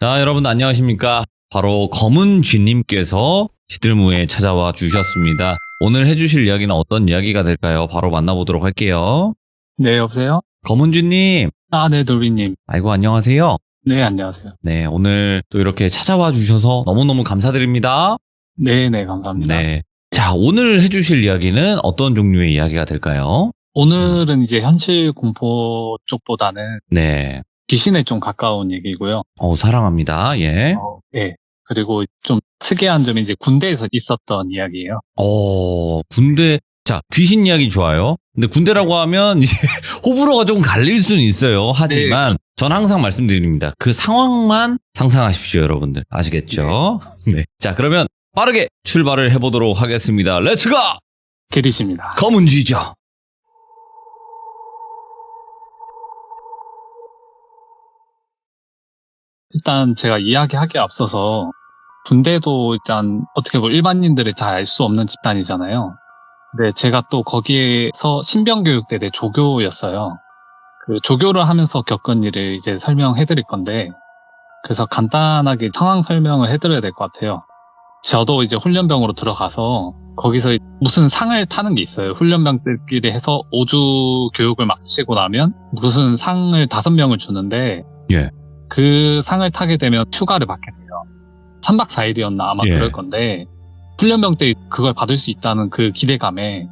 자, 여러분들 안녕하십니까? 바로 검은 쥐님께서 시들무에 찾아와 주셨습니다. 오늘 해주실 이야기는 어떤 이야기가 될까요? 바로 만나보도록 할게요. 네, 여보세요? 검은 쥐님, 네, 돌비님. 아이고 안녕하세요. 네, 안녕하세요. 네, 오늘 또 이렇게 찾아와 주셔서 너무너무 감사드립니다. 네, 감사합니다. 네. 자, 오늘 해주실 이야기는 어떤 종류의 이야기가 될까요? 오늘은 이제 현실 공포 쪽보다는 네. 귀신에 좀 가까운 얘기고요. 사랑합니다. 예. 네. 그리고 좀 특이한 점이 이제 군대에서 있었던 이야기예요. 군대, 자, 귀신 이야기 좋아요. 근데 군대라고 하면 이제 호불호가 좀 갈릴 수는 있어요. 하지만 전 항상 말씀드립니다. 그 상황만 상상하십시오, 여러분들. 아시겠죠? 네. 자, 그러면 빠르게 출발을 해보도록 하겠습니다. 렛츠고! 게리십니다. 검은 쥐죠. 일단 제가 이야기하기에 앞서서 군대도 일단 어떻게 보면 일반인들이 잘 알 수 없는 집단이잖아요. 근데 제가 또 거기에서 신병교육대 조교였어요. 그 조교를 하면서 겪은 일을 이제 설명해 드릴 건데, 그래서 간단하게 상황 설명을 해드려야 될 것 같아요. 저도 이제 훈련병으로 들어가서 거기서 무슨 상을 타는 게 있어요. 훈련병들끼리 해서 5주 교육을 마치고 나면 무슨 상을 5명을 주는데, 예. 그 상을 타게 되면 휴가를 받게 돼요. 3박 4일이었나 아마 예. 그럴 건데, 훈련병 때 그걸 받을 수 있다는 그 기대감에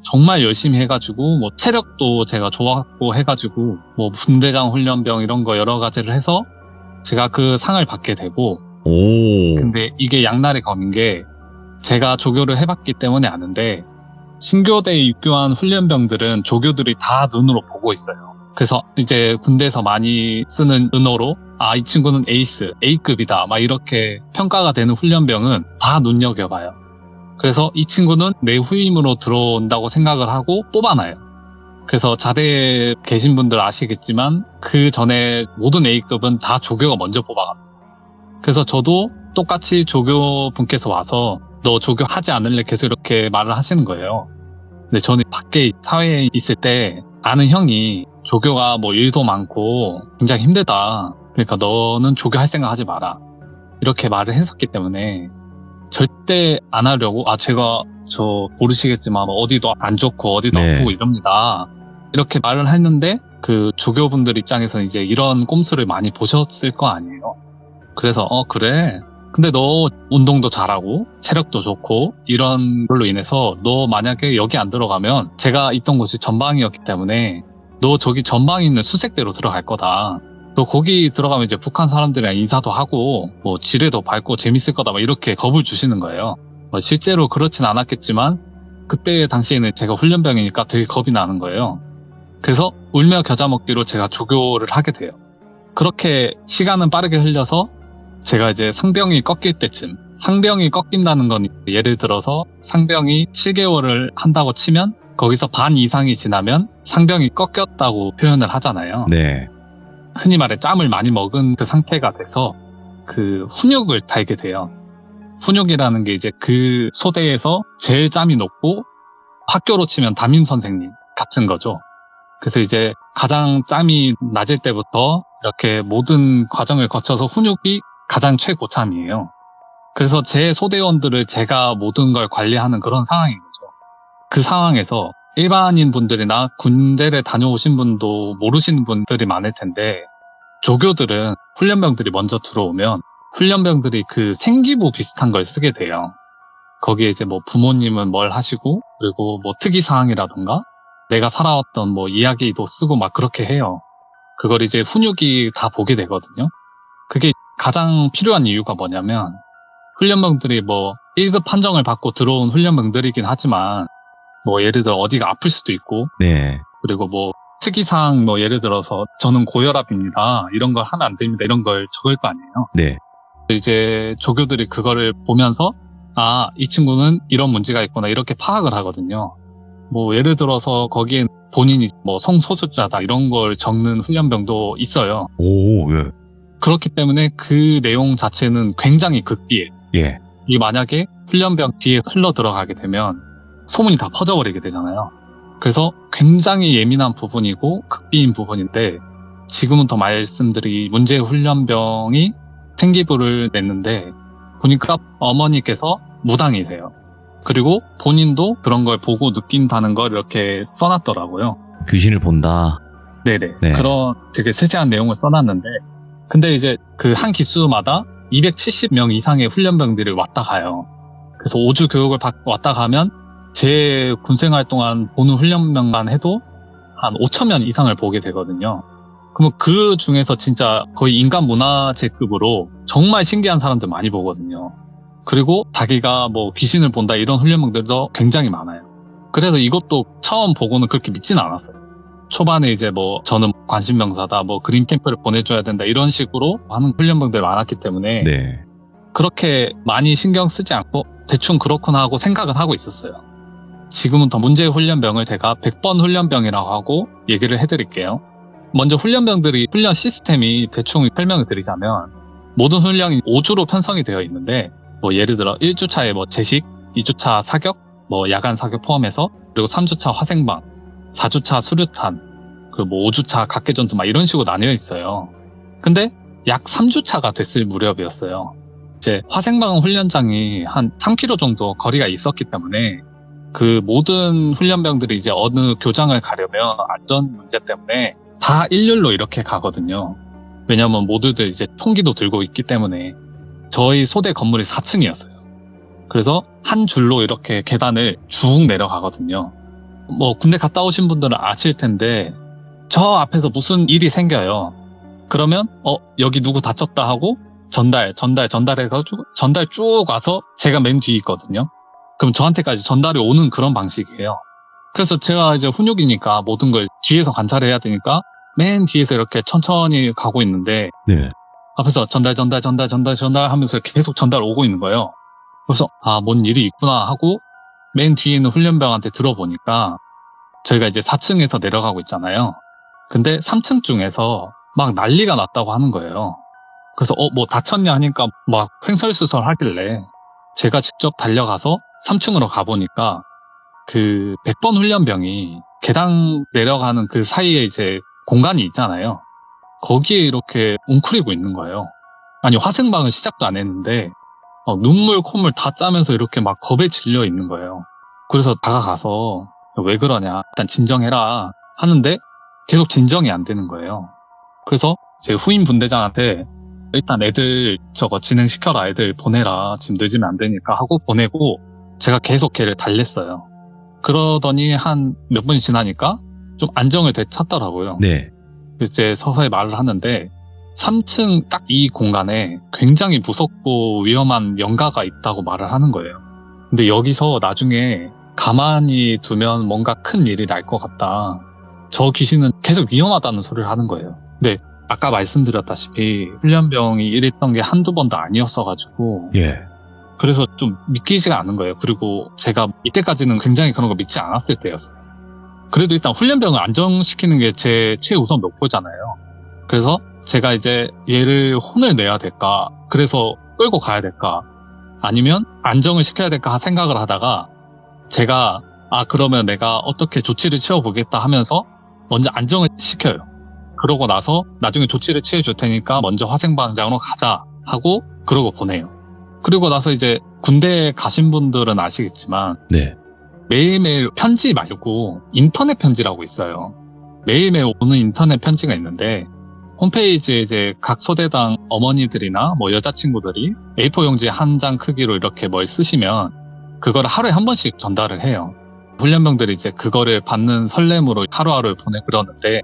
정말 열심히 해가지고, 뭐 체력도 제가 좋았고 해가지고, 뭐 분대장 훈련병 이런 거 여러 가지를 해서 제가 그 상을 받게 되고, 근데 이게 양날의 검인 게, 제가 조교를 해봤기 때문에 아는데, 신교대에 입교한 훈련병들은 조교들이 다 눈으로 보고 있어요. 그래서 이제 군대에서 많이 쓰는 은어로, 이 친구는 에이스, A급이다, 막 이렇게 평가가 되는 훈련병은 다 눈여겨봐요. 그래서 이 친구는 내 후임으로 들어온다고 생각을 하고 뽑아놔요. 그래서 자대에 계신 분들 아시겠지만 그 전에 모든 A급은 다 조교가 먼저 뽑아갑니다. 그래서 저도 똑같이 조교분께서 와서 너 조교하지 않을래 계속 이렇게 말을 하시는 거예요. 근데 저는 밖에 사회에 있을 때 아는 형이 조교가 뭐 일도 많고 굉장히 힘들다. 그러니까 너는 조교할 생각 하지 마라. 이렇게 말을 했었기 때문에 절대 안 하려고, 제가 모르시겠지만 어디도 안 좋고 어디도 아프고 이럽니다. 이렇게 말을 했는데 그 조교분들 입장에서는 이제 이런 꼼수를 많이 보셨을 거 아니에요. 그래서 그래. 근데 너 운동도 잘하고 체력도 좋고 이런 걸로 인해서 너 만약에 여기 안 들어가면, 제가 있던 곳이 전방이었기 때문에 너 저기 전방에 있는 수색대로 들어갈 거다. 너 거기 들어가면 이제 북한 사람들이랑 인사도 하고 뭐 지뢰도 밟고 재밌을 거다, 막 이렇게 겁을 주시는 거예요. 실제로 그렇진 않았겠지만 그때 당시에는 제가 훈련병이니까 되게 겁이 나는 거예요. 그래서 울며 겨자 먹기로 제가 조교를 하게 돼요. 그렇게 시간은 빠르게 흘려서 제가 이제 상병이 꺾일 때쯤, 상병이 꺾인다는 건 예를 들어서 상병이 7개월을 한다고 치면 거기서 반 이상이 지나면 상병이 꺾였다고 표현을 하잖아요. 네. 흔히 말해 짬을 많이 먹은 그 상태가 돼서 그 훈육을 달게 돼요. 훈육이라는 게 이제 그 소대에서 제일 짬이 높고 학교로 치면 담임 선생님 같은 거죠. 그래서 이제 가장 짬이 낮을 때부터 이렇게 모든 과정을 거쳐서 훈육이 가장 최고참이에요. 그래서 제 소대원들을 제가 모든 걸 관리하는 그런 상황인 거죠. 그 상황에서 일반인 분들이나 군대를 다녀오신 분도 모르시는 분들이 많을 텐데, 조교들은 훈련병들이 먼저 들어오면 훈련병들이 그 생기부 비슷한 걸 쓰게 돼요. 거기에 이제 뭐 부모님은 뭘 하시고, 그리고 뭐 특이사항이라던가 내가 살아왔던 뭐 이야기도 쓰고 막 그렇게 해요. 그걸 이제 훈육이 다 보게 되거든요. 그게 가장 필요한 이유가 뭐냐면, 훈련병들이 뭐 1급 판정을 받고 들어온 훈련병들이긴 하지만 뭐 예를 들어 어디가 아플 수도 있고, 그리고 뭐 특이사항, 뭐 예를 들어서 저는 고혈압입니다, 이런 걸 하면 안 됩니다, 이런 걸 적을 거 아니에요. 이제 조교들이 그거를 보면서 이 친구는 이런 문제가 있구나, 이렇게 파악을 하거든요. 뭐 예를 들어서 거기에 본인이 뭐 성소수자다 이런 걸 적는 훈련병도 있어요. 그렇기 때문에 그 내용 자체는 굉장히 극비예요. 이게 만약에 훈련병 뒤에 흘러 들어가게 되면 소문이 다 퍼져버리게 되잖아요. 그래서 굉장히 예민한 부분이고 극비인 부분인데, 지금은 더 말씀드린 문제 훈련병이 생기부를 냈는데 보니까 어머니께서 무당이세요. 그리고 본인도 그런 걸 보고 느낀다는 걸 이렇게 써놨더라고요. 귀신을 본다. 네네. 네. 그런 되게 세세한 내용을 써놨는데, 근데 이제 그 한 기수마다 270명 이상의 훈련병들이 왔다 가요. 그래서 5주 교육을 왔다 가면 제 군생활 동안 보는 훈련병만 해도 한 5,000명 이상을 보게 되거든요. 그러면 그 중에서 진짜 거의 인간 문화재급으로 정말 신기한 사람들 많이 보거든요. 그리고 자기가 뭐 귀신을 본다 이런 훈련병들도 굉장히 많아요. 그래서 이것도 처음 보고는 그렇게 믿지는 않았어요. 초반에 이제 뭐 저는 관심병사다, 뭐 그린 캠프를 보내줘야 된다 이런 식으로 하는 훈련병들이 많았기 때문에 네. 그렇게 많이 신경 쓰지 않고 대충 그렇구나 하고 생각은 하고 있었어요. 지금은 더 문제의 훈련병을 제가 100번 훈련병이라고 하고 얘기를 해드릴게요. 먼저 훈련병들이 훈련 시스템이 대충 설명을 드리자면 모든 훈련이 5주로 편성이 되어 있는데 뭐 예를 들어 1주차에 뭐 제식, 2주차 사격, 뭐 야간 사격 포함해서 그리고 3주차 화생방, 4주차 수류탄, 그리고 뭐 5주차 각개전투 막 이런 식으로 나뉘어 있어요. 근데 약 3주차가 됐을 무렵이었어요. 이제 화생방 훈련장이 한 3km 정도 거리가 있었기 때문에 그 모든 훈련병들이 이제 어느 교장을 가려면 안전 문제 때문에 다 일렬로 이렇게 가거든요. 왜냐면 모두들 이제 총기도 들고 있기 때문에 저희 소대 건물이 4층이었어요. 그래서 한 줄로 이렇게 계단을 쭉 내려가거든요. 뭐 군대 갔다 오신 분들은 아실 텐데 저 앞에서 무슨 일이 생겨요. 그러면 여기 누구 다쳤다 하고 전달해가지고 전달 쭉 와서 제가 맨 뒤에 있거든요. 그럼 저한테까지 전달이 오는 그런 방식이에요. 그래서 제가 이제 훈육이니까 모든 걸 뒤에서 관찰해야 되니까 맨 뒤에서 이렇게 천천히 가고 있는데 네. 앞에서 전달 하면서 계속 전달 오고 있는 거예요. 그래서 뭔 일이 있구나 하고 맨 뒤에 있는 훈련병한테 들어보니까 저희가 이제 4층에서 내려가고 있잖아요. 근데 3층 중에서 막 난리가 났다고 하는 거예요. 그래서 뭐 다쳤냐 하니까 막 횡설수설 하길래 제가 직접 달려가서 3층으로 가보니까 그 100번 훈련병이 계단 내려가는 그 사이에 이제 공간이 있잖아요. 거기에 이렇게 웅크리고 있는 거예요. 아니 화생방은 시작도 안 했는데 눈물 콧물 다 짜면서 이렇게 막 겁에 질려 있는 거예요. 그래서 다가가서 왜 그러냐 일단 진정해라 하는데 계속 진정이 안 되는 거예요. 그래서 제 후임 분대장한테 일단 애들 저거 진행시켜라, 애들 보내라, 지금 늦으면 안 되니까 하고 보내고 제가 계속 걔를 달랬어요. 그러더니 한 몇 분이 지나니까 좀 안정을 되찾더라고요. 네. 이제 서서히 말을 하는데 3층 딱 이 공간에 굉장히 무섭고 위험한 영가가 있다고 말을 하는 거예요. 근데 여기서 나중에 가만히 두면 뭔가 큰 일이 날 것 같다. 저 귀신은 계속 위험하다는 소리를 하는 거예요. 근데 아까 말씀드렸다시피 훈련병이 이랬던 게 한두 번도 아니었어가지고 예. 그래서 좀 믿기지가 않은 거예요. 그리고 제가 이때까지는 굉장히 그런 거 믿지 않았을 때였어요. 그래도 일단 훈련병을 안정시키는 게 제 최우선 목표잖아요. 그래서 제가 이제 얘를 혼을 내야 될까, 그래서 끌고 가야 될까, 아니면 안정을 시켜야 될까 생각을 하다가 제가 그러면 내가 어떻게 조치를 취해보겠다 하면서 먼저 안정을 시켜요. 그러고 나서 나중에 조치를 취해줄 테니까 먼저 화생방장으로 가자 하고 그러고 보내요. 그리고 나서 이제 군대에 가신 분들은 아시겠지만 네. 매일매일 편지 말고 인터넷 편지라고 있어요. 매일매일 오는 인터넷 편지가 있는데 홈페이지에 이제 각 소대당 어머니들이나 뭐 여자친구들이 A4 용지 한 장 크기로 이렇게 뭘 쓰시면 그걸 하루에 한 번씩 전달을 해요. 훈련병들이 이제 그거를 받는 설렘으로 하루하루를 보내고 그러는데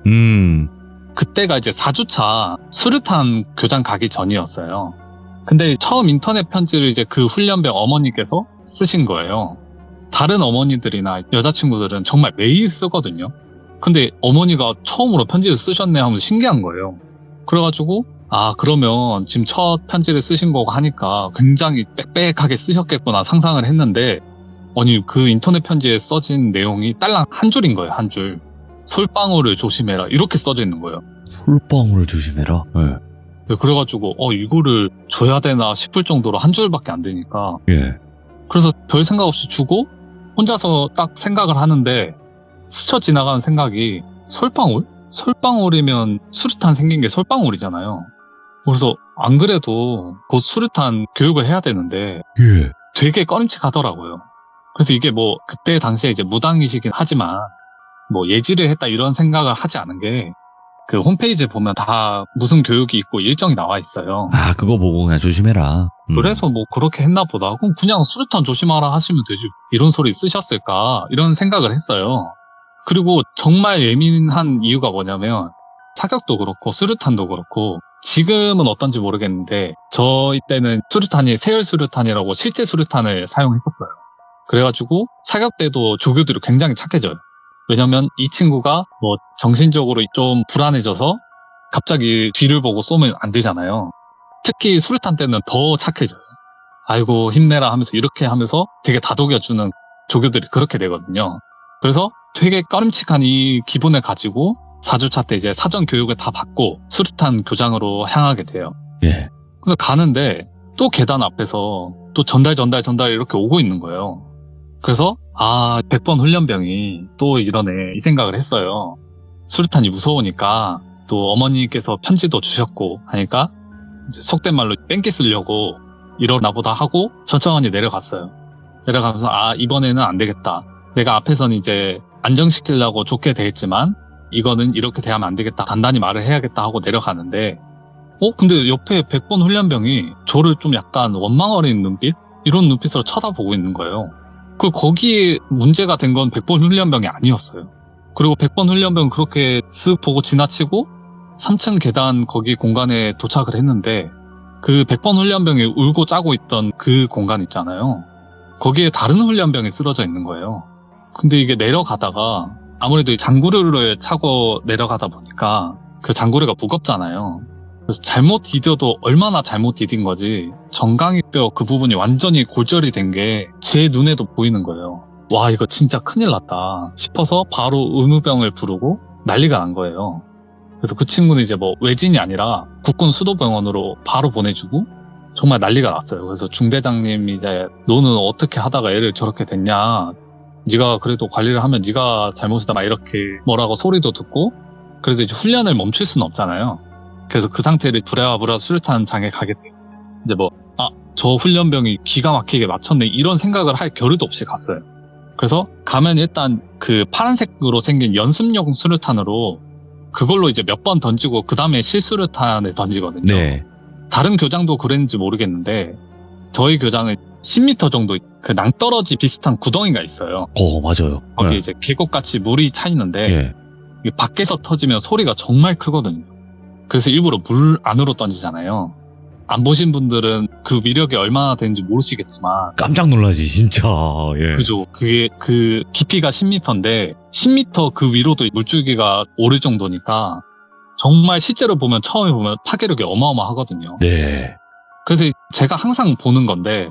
그때가 이제 4주차 수류탄 교장 가기 전이었어요. 근데 처음 인터넷 편지를 이제 그 훈련병 어머니께서 쓰신 거예요. 다른 어머니들이나 여자친구들은 정말 매일 쓰거든요. 근데 어머니가 처음으로 편지를 쓰셨네 하면서 신기한 거예요. 그래가지고 그러면 지금 첫 편지를 쓰신 거고 하니까 굉장히 빽빽하게 쓰셨겠구나 상상을 했는데 아니 그 인터넷 편지에 써진 내용이 딸랑 한 줄인 거예요. 한 줄. 솔방울을 조심해라 이렇게 써져 있는 거예요. 솔방울을 조심해라. 네. 그래가지고 이거를 줘야 되나 싶을 정도로 한 줄밖에 안 되니까 예. 그래서 별 생각 없이 주고 혼자서 딱 생각을 하는데 스쳐 지나가는 생각이 솔방울? 솔방울이면 수류탄 생긴 게 솔방울이잖아요. 그래서 안 그래도 곧 수류탄 교육을 해야 되는데 예. 되게 꺼림칙하더라고요. 그래서 이게 뭐 그때 당시에 이제 무당이시긴 하지만 뭐 예지를 했다 이런 생각을 하지 않은 게 그 홈페이지에 보면 다 무슨 교육이 있고 일정이 나와 있어요. 아, 그거 보고 그냥 조심해라. 그래서 뭐 그렇게 했나 보다. 그럼 그냥 수류탄 조심하라 하시면 되지. 이런 소리 쓰셨을까? 이런 생각을 했어요. 그리고 정말 예민한 이유가 뭐냐면 사격도 그렇고 수류탄도 그렇고 지금은 어떤지 모르겠는데 저희 때는 수류탄이 세열 수류탄이라고 실제 수류탄을 사용했었어요. 그래가지고 사격 때도 조교들이 굉장히 착해져요. 왜냐면 이 친구가 뭐 정신적으로 좀 불안해져서 갑자기 뒤를 보고 쏘면 안 되잖아요. 특히 수류탄 때는 더 착해져요. 아이고 힘내라 하면서 이렇게 하면서 되게 다독여주는 조교들이 그렇게 되거든요. 그래서 되게 꺼림칙한 이 기분을 가지고 4주차 때 이제 사전 교육을 다 받고 수류탄 교장으로 향하게 돼요. 예. 그래서 가는데 또 계단 앞에서 또 전달 이렇게 오고 있는 거예요. 그래서 100번 훈련병이 또 이러네 이 생각을 했어요. 수류탄이 무서우니까 또 어머니께서 편지도 주셨고 하니까 이제 속된 말로 뺑기 쓰려고 이러나 보다 하고 천천히 내려갔어요. 내려가면서 이번에는 안 되겠다. 내가 앞에서는 이제 안정시키려고 좋게 대했지만 이거는 이렇게 대하면 안 되겠다. 단단히 말을 해야겠다 하고 내려가는데 근데 옆에 100번 훈련병이 저를 좀 약간 원망 어린 눈빛? 이런 눈빛으로 쳐다보고 있는 거예요. 거기에 문제가 된 건 100번 훈련병이 아니었어요. 그리고 100번 훈련병은 그렇게 쓱 보고 지나치고 3층 계단 거기 공간에 도착을 했는데 그 100번 훈련병이 울고 짜고 있던 그 공간 있잖아요. 거기에 다른 훈련병이 쓰러져 있는 거예요. 근데 이게 내려가다가 아무래도 장구르를 차고 내려가다 보니까 그 장구르가 무겁잖아요. 그래서 잘못 디뎌도 얼마나 잘못 디딘 거지 정강이뼈 그 부분이 완전히 골절이 된 게 제 눈에도 보이는 거예요. 와 이거 진짜 큰일 났다 싶어서 바로 의무병을 부르고 난리가 난 거예요. 그래서 그 친구는 이제 뭐 외진이 아니라 국군 수도병원으로 바로 보내주고 정말 난리가 났어요. 그래서 중대장님이 이제 너는 어떻게 하다가 애를 저렇게 됐냐, 네가 그래도 관리를 하면 네가 잘못이다 막 이렇게 뭐라고 소리도 듣고, 그래서 이제 훈련을 멈출 수는 없잖아요. 그래서 그 상태를 부랴부랴 수류탄 장에 가게 돼요. 이제 저 훈련병이 기가 막히게 맞췄네 이런 생각을 할 겨를도 없이 갔어요. 그래서 가면 일단 그 파란색으로 생긴 연습용 수류탄으로 그걸로 이제 몇 번 던지고 그 다음에 실수류탄을 던지거든요. 네. 다른 교장도 그랬는지 모르겠는데 저희 교장은 10m 정도 그 낭떠러지 비슷한 구덩이가 있어요. 맞아요. 거기 네. 이제 계곡같이 물이 차 있는데 예. 이게 밖에서 터지면 소리가 정말 크거든요. 그래서 일부러 물 안으로 던지잖아요. 안 보신 분들은 그 위력이 얼마나 되는지 모르시겠지만 깜짝 놀라지, 진짜. 예. 그죠. 그게 그 깊이가 10m인데 10m 그 위로도 물줄기가 오를 정도니까 정말 실제로 보면 처음에 보면 파괴력이 어마어마하거든요. 네. 그래서 제가 항상 보는 건데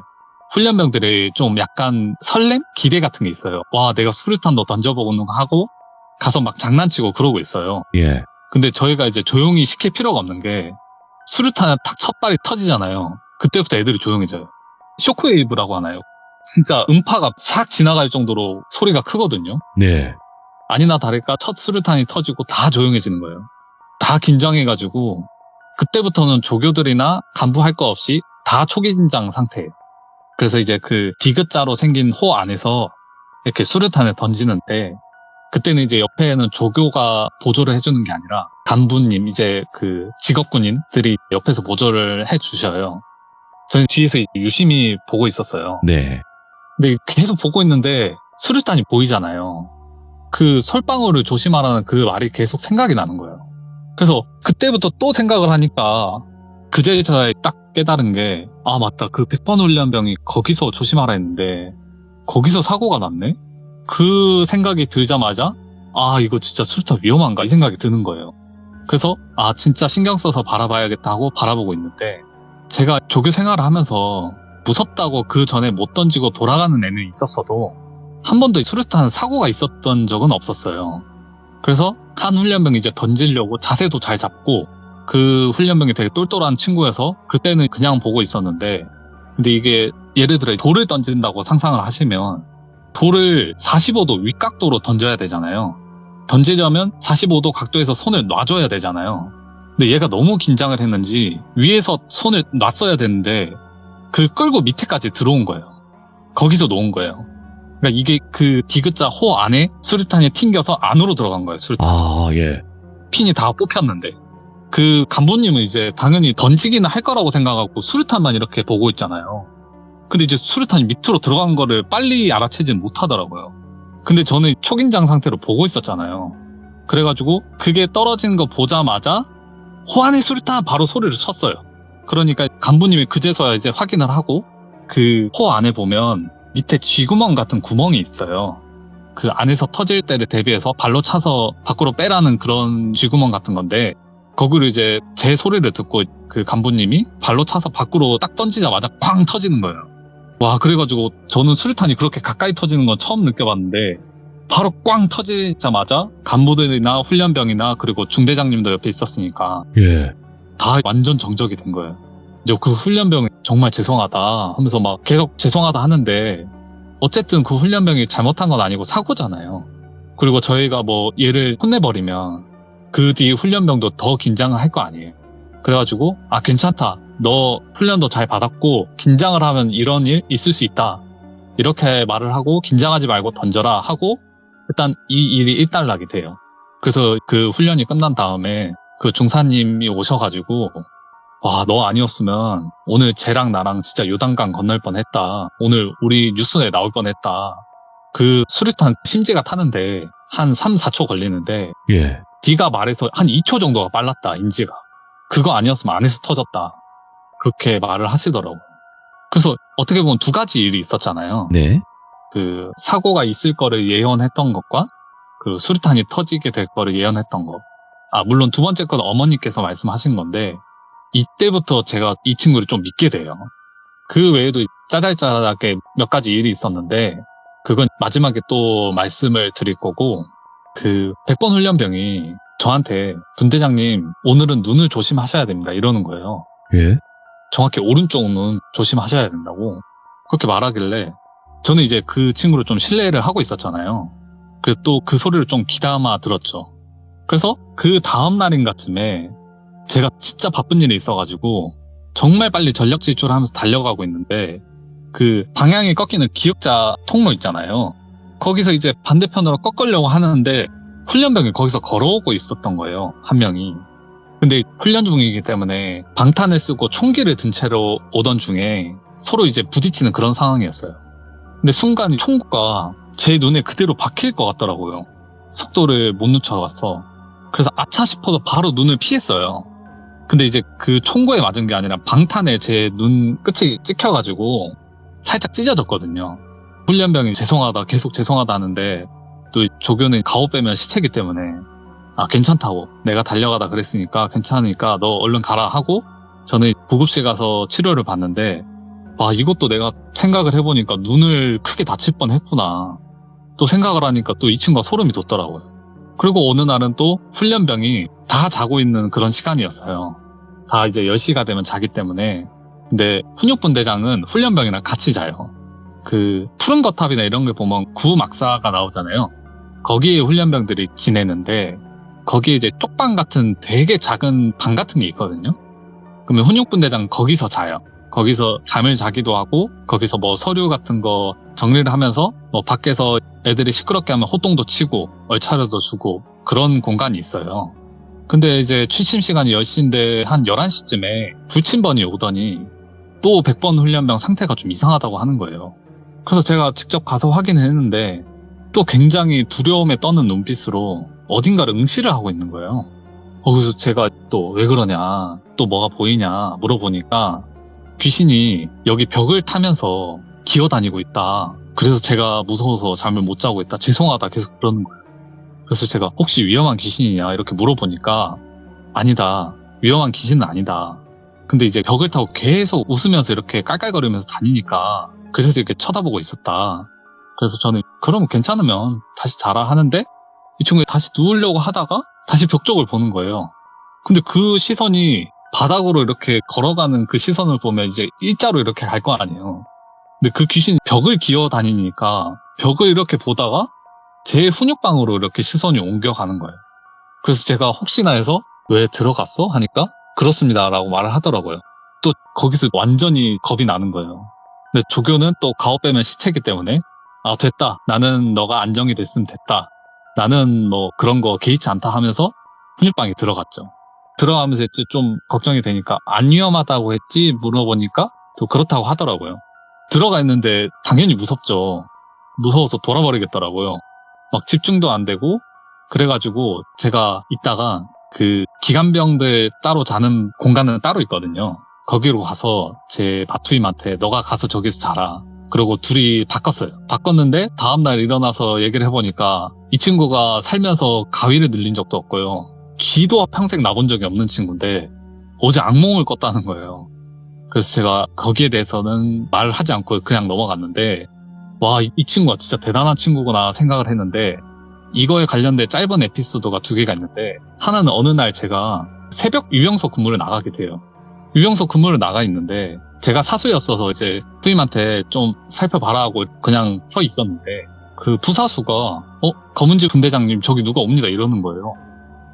훈련병들이 좀 약간 설렘? 기대 같은 게 있어요. 와 내가 수류탄도 던져보는 거 하고 가서 막 장난치고 그러고 있어요. 예. 근데 저희가 이제 조용히 시킬 필요가 없는 게 수류탄에 탁 첫 발이 터지잖아요. 그때부터 애들이 조용해져요. 쇼크웨이브라고 하나요? 진짜 음파가 싹 지나갈 정도로 소리가 크거든요. 네. 아니나 다를까 첫 수류탄이 터지고 다 조용해지는 거예요. 다 긴장해가지고 그때부터는 조교들이나 간부 할 거 없이 다 초긴장 상태예요. 그래서 이제 그 디귿자로 생긴 호 안에서 이렇게 수류탄을 던지는데 그때는 이제 옆에는 조교가 보조를 해주는 게 아니라 간부님, 이제 그 직업군인들이 옆에서 보조를 해주셔요. 저는 뒤에서 유심히 보고 있었어요. 네. 근데 계속 보고 있는데 수류탄이 보이잖아요. 그 솔방울을 조심하라는 그 말이 계속 생각이 나는 거예요. 그래서 그때부터 또 생각을 하니까 그제서야 딱 깨달은 게 맞다. 그 100번 훈련병이 거기서 조심하라 했는데 거기서 사고가 났네? 그 생각이 들자마자 이거 진짜 수류탄 위험한가 이 생각이 드는 거예요. 그래서 진짜 신경 써서 바라봐야겠다 하고 바라보고 있는데 제가 조교 생활을 하면서 무섭다고 그 전에 못 던지고 돌아가는 애는 있었어도 한 번도 수류탄 사고가 있었던 적은 없었어요. 그래서 한 훈련병이 이제 던지려고 자세도 잘 잡고 그 훈련병이 되게 똘똘한 친구여서 그때는 그냥 보고 있었는데, 근데 이게 예를 들어 돌을 던진다고 상상을 하시면 돌을 45도 윗각도로 던져야 되잖아요. 던지려면 45도 각도에서 손을 놔줘야 되잖아요. 근데 얘가 너무 긴장을 했는지 위에서 손을 놨어야 되는데 그 끌고 밑에까지 들어온 거예요. 거기서 놓은 거예요. 그러니까 이게 그 디귿자 호 안에 수류탄이 튕겨서 안으로 들어간 거예요. 수류탄. 아, 예. 핀이 다 뽑혔는데 그 간부님은 이제 당연히 던지기는 할 거라고 생각하고 수류탄만 이렇게 보고 있잖아요. 근데 이제 수류탄이 밑으로 들어간 거를 빨리 알아채지는 못하더라고요. 근데 저는 초긴장 상태로 보고 있었잖아요. 그래가지고 그게 떨어진 거 보자마자 호안의 수류탄 바로 소리를 쳤어요. 그러니까 간부님이 그제서야 이제 확인을 하고 그 호 안에 보면 밑에 쥐구멍 같은 구멍이 있어요. 그 안에서 터질 때를 대비해서 발로 차서 밖으로 빼라는 그런 쥐구멍 같은 건데 거기로 이제 제 소리를 듣고 그 간부님이 발로 차서 밖으로 딱 던지자마자 쾅 터지는 거예요. 와, 그래가지고 저는 수류탄이 그렇게 가까이 터지는 건 처음 느껴봤는데 바로 꽝 터지자마자 간부들이나 훈련병이나 그리고 중대장님도 옆에 있었으니까 예. 다 완전 정적이 된 거예요. 이제 그 훈련병이 정말 죄송하다 하면서 막 계속 죄송하다 하는데 어쨌든 그 훈련병이 잘못한 건 아니고 사고잖아요. 그리고 저희가 뭐 얘를 혼내버리면 그 뒤 훈련병도 더 긴장을 할 거 아니에요. 그래가지고 아 괜찮다. 너 훈련도 잘 받았고 긴장을 하면 이런 일 있을 수 있다. 이렇게 말을 하고 긴장하지 말고 던져라 하고 일단 이 일이 일단락이 돼요. 그래서 그 훈련이 끝난 다음에 그 중사님이 오셔가지고 와, 너 아니었으면 오늘 쟤랑 나랑 진짜 요단강 건널 뻔했다. 오늘 우리 뉴스에 나올 뻔했다. 그 수류탄 심지가 타는데 한 3, 4초 걸리는데 예. 네가 말해서 한 2초 정도가 빨랐다, 인지가. 그거 아니었으면 안에서 터졌다. 그렇게 말을 하시더라고요. 그래서 어떻게 보면 두 가지 일이 있었잖아요. 네. 그 사고가 있을 거를 예언했던 것과 그 수류탄이 터지게 될 거를 예언했던 것. 아, 물론 두 번째 건 어머니께서 말씀하신 건데 이때부터 제가 이 친구를 좀 믿게 돼요. 그 외에도 짜잘짜잘하게 몇 가지 일이 있었는데 그건 마지막에 또 말씀을 드릴 거고 그 100번 훈련병이 저한테 분대장님 오늘은 눈을 조심하셔야 됩니다 이러는 거예요. 예. 정확히 오른쪽 눈 조심하셔야 된다고 그렇게 말하길래 저는 이제 그 친구를 좀 신뢰를 하고 있었잖아요. 그래서 또 그 소리를 좀 귀담아 들었죠. 그래서 그 다음 날인가쯤에 제가 진짜 바쁜 일이 있어가지고 정말 빨리 전력 질주하면서 달려가고 있는데 그 방향이 꺾이는 기역자 통로 있잖아요. 거기서 이제 반대편으로 꺾으려고 하는데 훈련병이 거기서 걸어오고 있었던 거예요. 한 명이. 근데 훈련 중이기 때문에 방탄을 쓰고 총기를 든 채로 오던 중에 서로 이제 부딪히는 그런 상황이었어요. 근데 순간 총구가 제 눈에 그대로 박힐 것 같더라고요. 속도를 못 늦춰갔어. 그래서 아차 싶어서 바로 눈을 피했어요. 근데 이제 그 총구에 맞은 게 아니라 방탄에 제 눈 끝이 찍혀가지고 살짝 찢어졌거든요. 훈련병이 죄송하다 계속 죄송하다 하는데 또 조교는 가오 빼면 시체기 때문에 아 괜찮다고 내가 달려가다 그랬으니까 괜찮으니까 너 얼른 가라 하고 저는 구급실 가서 치료를 받는데 와 이것도 내가 생각을 해보니까 눈을 크게 다칠 뻔했구나. 또 생각을 하니까 또 이 친구가 소름이 돋더라고요. 그리고 어느 날은 또 훈련병이 다 자고 있는 그런 시간이었어요. 다 이제 10시가 되면 자기 때문에. 근데 훈육분대장은 훈련병이랑 같이 자요. 그 푸른 거탑이나 이런 걸 보면 구막사가 나오잖아요. 거기에 훈련병들이 지내는데 거기에 이제 쪽방 같은 되게 작은 방 같은 게 있거든요. 그러면 훈육분대장 거기서 자요. 거기서 잠을 자기도 하고 거기서 뭐 서류 같은 거 정리를 하면서 뭐 밖에서 애들이 시끄럽게 하면 호통도 치고 얼차려도 주고 그런 공간이 있어요. 근데 이제 취침 시간이 10시인데 한 11시쯤에 불침번이 오더니 또 100번 훈련병 상태가 좀 이상하다고 하는 거예요. 그래서 제가 직접 가서 확인을 했는데 또 굉장히 두려움에 떠는 눈빛으로 어딘가를 응시를 하고 있는 거예요. 그래서 제가 또 왜 그러냐 또 뭐가 보이냐 물어보니까 귀신이 여기 벽을 타면서 기어다니고 있다. 그래서 제가 무서워서 잠을 못 자고 있다. 죄송하다 계속 그러는 거예요. 그래서 제가 혹시 위험한 귀신이냐 이렇게 물어보니까 아니다. 위험한 귀신은 아니다. 근데 이제 벽을 타고 계속 웃으면서 이렇게 깔깔거리면서 다니니까 그래서 이렇게 쳐다보고 있었다. 그래서 저는 그럼 괜찮으면 다시 자라 하는데 이 친구가 다시 누우려고 하다가 다시 벽 쪽을 보는 거예요. 근데 그 시선이 바닥으로 이렇게 걸어가는 그 시선을 보면 이제 일자로 이렇게 갈 거 아니에요. 근데 그 귀신이 벽을 기어 다니니까 벽을 이렇게 보다가 제 훈육방으로 이렇게 시선이 옮겨가는 거예요. 그래서 제가 혹시나 해서 왜 들어갔어? 하니까 그렇습니다 라고 말을 하더라고요. 또 거기서 완전히 겁이 나는 거예요. 근데 조교는 또 가오 빼면 시체이기 때문에 아 됐다. 나는 너가 안정이 됐으면 됐다. 나는 뭐 그런 거 개의치 않다 하면서 훈육방에 들어갔죠. 들어가면서 이제 좀 걱정이 되니까 안 위험하다고 했지 물어보니까 또 그렇다고 하더라고요. 들어가 있는데 당연히 무섭죠. 무서워서 돌아버리겠더라고요. 막 집중도 안 되고 그래가지고 제가 있다가 그 기관병들 따로 자는 공간은 따로 있거든요. 거기로 가서 제 바투임한테 너가 가서 저기서 자라. 그리고 둘이 바꿨어요. 바꿨는데 다음날 일어나서 얘기를 해보니까 이 친구가 살면서 가위를 늘린 적도 없고요. 쥐도 평생 나본 적이 없는 친구인데 어제 악몽을 꿨다는 거예요. 그래서 제가 거기에 대해서는 말하지 않고 그냥 넘어갔는데 와, 이 친구가 진짜 대단한 친구구나 생각을 했는데 이거에 관련된 짧은 에피소드가 2개가 있는데 하나는 어느 날 제가 새벽 유병소 근무를 나가게 돼요. 유병소 근무를 나가 있는데 제가 사수였어서 이제 부임한테 좀 살펴봐라 하고 그냥 서 있었는데 그 부사수가 검은지 분대장님 저기 누가 옵니다 이러는 거예요.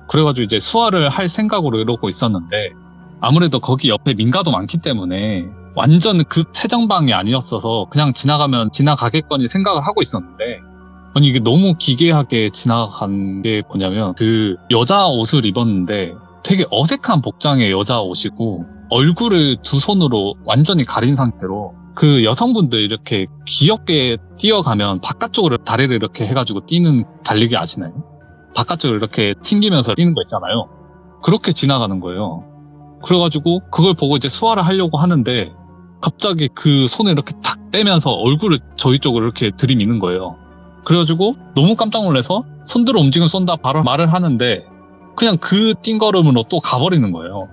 그래가지고 이제 수화를 할 생각으로 이러고 있었는데 아무래도 거기 옆에 민가도 많기 때문에 완전 그 최정방이 아니었어서 그냥 지나가면 지나가겠거니 생각을 하고 있었는데 아니 이게 너무 기괴하게 지나간 게 뭐냐면 그 여자 옷을 입었는데 되게 어색한 복장의 여자 옷이고 얼굴을 2손으로 완전히 가린 상태로 그 여성분들 이렇게 귀엽게 뛰어가면 바깥쪽으로 다리를 이렇게 해가지고 뛰는 달리기 아시나요? 바깥쪽으로 이렇게 튕기면서 뛰는 거 있잖아요. 그렇게 지나가는 거예요. 그래가지고 그걸 보고 이제 수화를 하려고 하는데 갑자기 그 손을 이렇게 탁 떼면서 얼굴을 저희 쪽으로 이렇게 들이미는 거예요. 그래가지고 너무 깜짝 놀라서 손들어 움직임 쏜다 바로 말을 하는데 그냥 그 띵걸음으로 또 가버리는 거예요.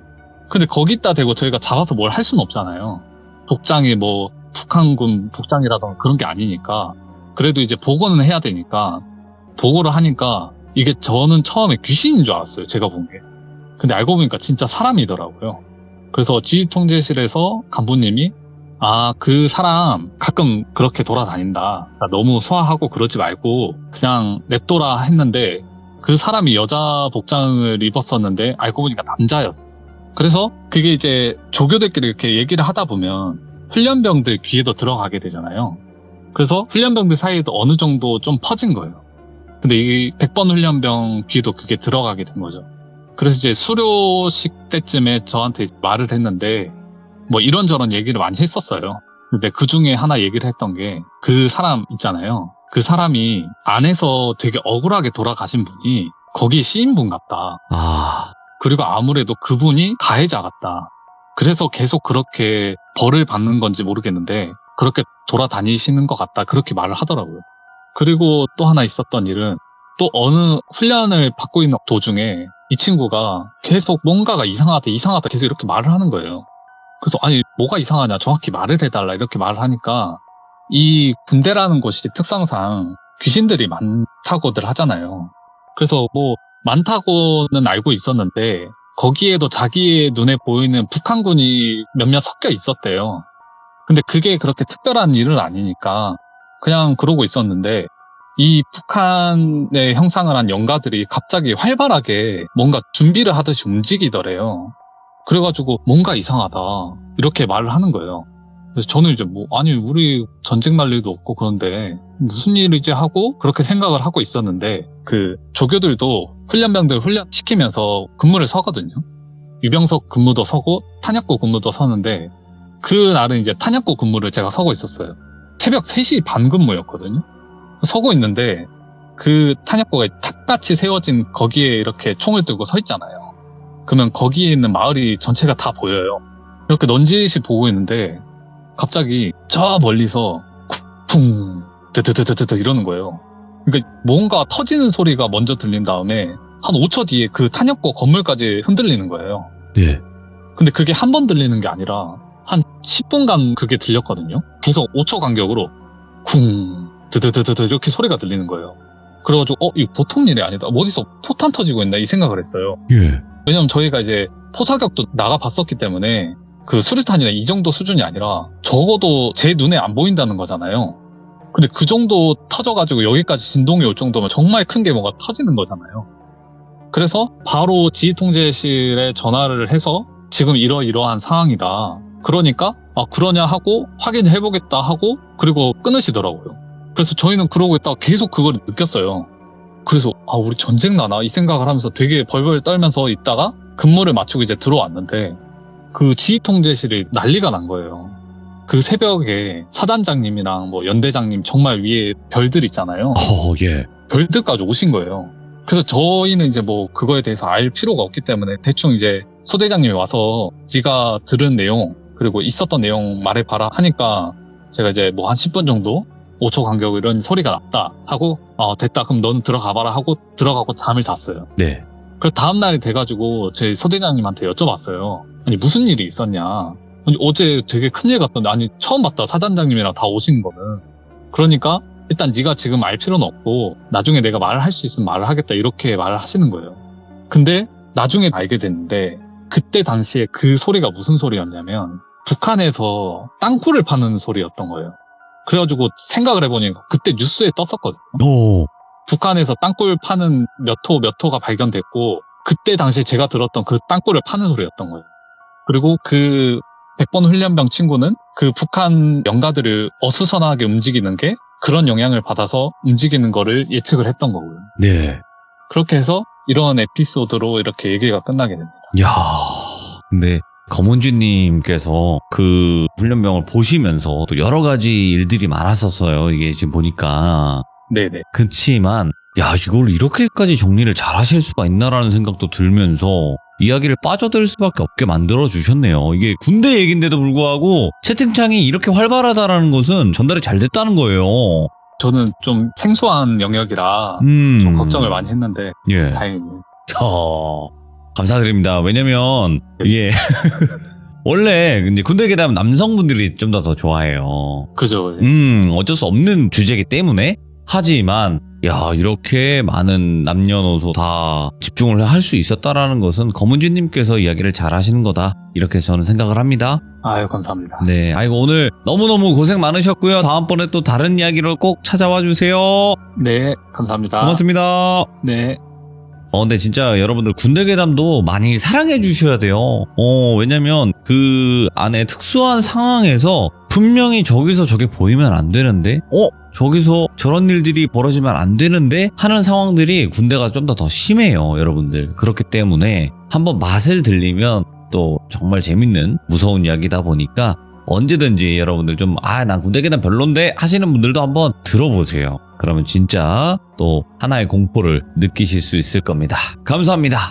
근데 거기다 대고 저희가 잡아서 뭘 할 수는 없잖아요. 복장이 뭐 북한군 복장이라던가 그런 게 아니니까 그래도 이제 보고는 해야 되니까 보고를 하니까 이게 저는 처음에 귀신인 줄 알았어요. 제가 본 게. 근데 알고 보니까 진짜 사람이더라고요. 그래서 지휘통제실에서 간부님이 그 사람 가끔 그렇게 돌아다닌다. 너무 수화하고 그러지 말고 그냥 냅둬라 했는데 그 사람이 여자 복장을 입었었는데 알고 보니까 남자였어요. 그래서 그게 이제 조교들끼리 이렇게 얘기를 하다 보면 훈련병들 귀에도 들어가게 되잖아요. 그래서 훈련병들 사이에도 어느 정도 좀 퍼진 거예요. 근데 이 100번 훈련병 귀에도 그게 들어가게 된 거죠. 그래서 이제 수료식 때쯤에 저한테 말을 했는데 뭐 이런저런 얘기를 많이 했었어요. 근데 그 중에 하나 얘기를 했던 게 그 사람 있잖아요. 그 사람이 안에서 되게 억울하게 돌아가신 분이 거기 시인분 같다. 그리고 아무래도 그분이 가해자 같다. 그래서 계속 그렇게 벌을 받는 건지 모르겠는데 그렇게 돌아다니시는 것 같다. 그렇게 말을 하더라고요. 그리고 또 하나 있었던 일은 또 어느 훈련을 받고 있는 도중에 이 친구가 계속 뭔가가 이상하다 계속 이렇게 말을 하는 거예요. 그래서 아니 뭐가 이상하냐 정확히 말을 해달라 이렇게 말을 하니까 이 군대라는 곳이 특성상 귀신들이 많다고들 하잖아요. 그래서 뭐 많다고는 알고 있었는데 거기에도 자기의 눈에 보이는 북한군이 몇몇 섞여 있었대요. 근데 그게 그렇게 특별한 일은 아니니까 그냥 그러고 있었는데 이 북한의 형상을 한 영가들이 갑자기 활발하게 뭔가 준비를 하듯이 움직이더래요. 그래가지고 뭔가 이상하다 이렇게 말을 하는 거예요. 그래서 저는 이제 아니 우리 전쟁 날 일도 없고 그런데 무슨 일이지 하고 그렇게 생각을 하고 있었는데 그 조교들도 훈련병들 훈련시키면서 근무를 서거든요. 유병석 근무도 서고 탄약고 근무도 서는데 그날은 이제 탄약고 근무를 제가 서고 있었어요. 새벽 3시 반 근무였거든요. 서고 있는데 그 탄약고가 탑같이 세워진 거기에 이렇게 총을 들고 서 있잖아요. 그러면 거기에 있는 마을이 전체가 다 보여요. 이렇게 넌지시 보고 있는데 갑자기 저 멀리서 쿵 드드드드드 이러는 거예요. 그러니까 뭔가 터지는 소리가 먼저 들린 다음에 한 5초 뒤에 그 탄약고 건물까지 흔들리는 거예요. 예. 근데 그게 한 번 들리는 게 아니라 한 10분간 그게 들렸거든요. 계속 5초 간격으로 쿵 드드드드드 이렇게 소리가 들리는 거예요. 그래가지고 이거 보통 일이 아니다. 어디서 포탄 터지고 있나 이 생각을 했어요. 예. 왜냐면 저희가 이제 포사격도 나가봤었기 때문에 그 수류탄이나 이 정도 수준이 아니라 적어도 제 눈에 안 보인다는 거잖아요. 근데 그 정도 터져가지고 여기까지 진동이 올 정도면 정말 큰 게 뭐가 터지는 거잖아요. 그래서 바로 지휘통제실에 전화를 해서 지금 이러이러한 상황이다. 그러니까 그러냐 하고 확인해보겠다 하고 그리고 끊으시더라고요. 그래서 저희는 그러고 있다가 계속 그걸 느꼈어요. 그래서 우리 전쟁 나나 이 생각을 하면서 되게 벌벌 떨면서 있다가 근무를 마치고 이제 들어왔는데 그 지휘통제실이 난리가 난 거예요. 그 새벽에 사단장님이랑 뭐 연대장님 정말 위에 별들 있잖아요. 예. 별들까지 오신 거예요. 그래서 저희는 이제 뭐 그거에 대해서 알 필요가 없기 때문에 대충 이제 소대장님이 와서 네가 들은 내용 그리고 있었던 내용 말해봐라 하니까 제가 이제 뭐 한 10분 정도 5초 간격으로 이런 소리가 났다 하고 됐다 그럼 너는 들어가봐라 하고 들어가고 잠을 잤어요. 네. 그래서 다음날이 돼가지고 제 소대장님한테 여쭤봤어요. 아니 무슨 일이 있었냐. 아니, 어제 되게 큰일 같던데 아니 처음 봤다 사단장님이랑 다 오신 거는. 그러니까 일단 네가 지금 알 필요는 없고 나중에 내가 말을 할 수 있으면 말을 하겠다 이렇게 말을 하시는 거예요. 근데 나중에 알게 됐는데 그때 당시에 그 소리가 무슨 소리였냐면 북한에서 땅굴을 파는 소리였던 거예요. 그래가지고 생각을 해보니까 그때 뉴스에 떴었거든요. 오. 북한에서 땅굴 파는 몇 호가 발견됐고 그때 당시 제가 들었던 그 땅굴을 파는 소리였던 거예요. 그리고 그 100번 훈련병 친구는 그 북한 영가들을 어수선하게 움직이는 게 그런 영향을 받아서 움직이는 거를 예측을 했던 거고요. 네. 그렇게 해서 이런 에피소드로 이렇게 얘기가 끝나게 됩니다. 야, 근데 검은주님께서 그 훈련병을 보시면서 또 여러 가지 일들이 많았었어요. 이게 지금 보니까. 네네. 그치만, 야, 이걸 이렇게까지 정리를 잘 하실 수가 있나라는 생각도 들면서 이야기를 빠져들 수밖에 없게 만들어 주셨네요. 이게 군대 얘기인데도 불구하고 채팅창이 이렇게 활발하다라는 것은 전달이 잘 됐다는 거예요. 저는 좀 생소한 영역이라 좀 걱정을 많이 했는데 예. 다행히. 감사드립니다. 왜냐면 이게 원래 이제 군대 얘기하면 남성분들이 좀 더 좋아해요. 그죠. 어쩔 수 없는 주제이기 때문에. 하지만 야, 이렇게 많은 남녀노소 다 집중을 할 수 있었다라는 것은 검은주님께서 이야기를 잘 하시는 거다, 이렇게 저는 생각을 합니다. 아유, 감사합니다. 네, 아이고 오늘 너무너무 고생 많으셨고요. 다음번에 또 다른 이야기로 꼭 찾아와 주세요. 네, 감사합니다. 고맙습니다. 네. 근데 진짜 여러분들 군대 괴담도 많이 사랑해 주셔야 돼요. 왜냐면 그 안에 특수한 상황에서 분명히 저기서 저게 보이면 안 되는데, 저기서 저런 일들이 벌어지면 안 되는데 하는 상황들이 군대가 좀 더 심해요, 여러분들. 그렇기 때문에 한번 맛을 들리면 또 정말 재밌는 무서운 이야기다 보니까 언제든지 여러분들 좀 난 군대 괴담 별론데 하시는 분들도 한번 들어보세요. 그러면 진짜 또 하나의 공포를 느끼실 수 있을 겁니다. 감사합니다.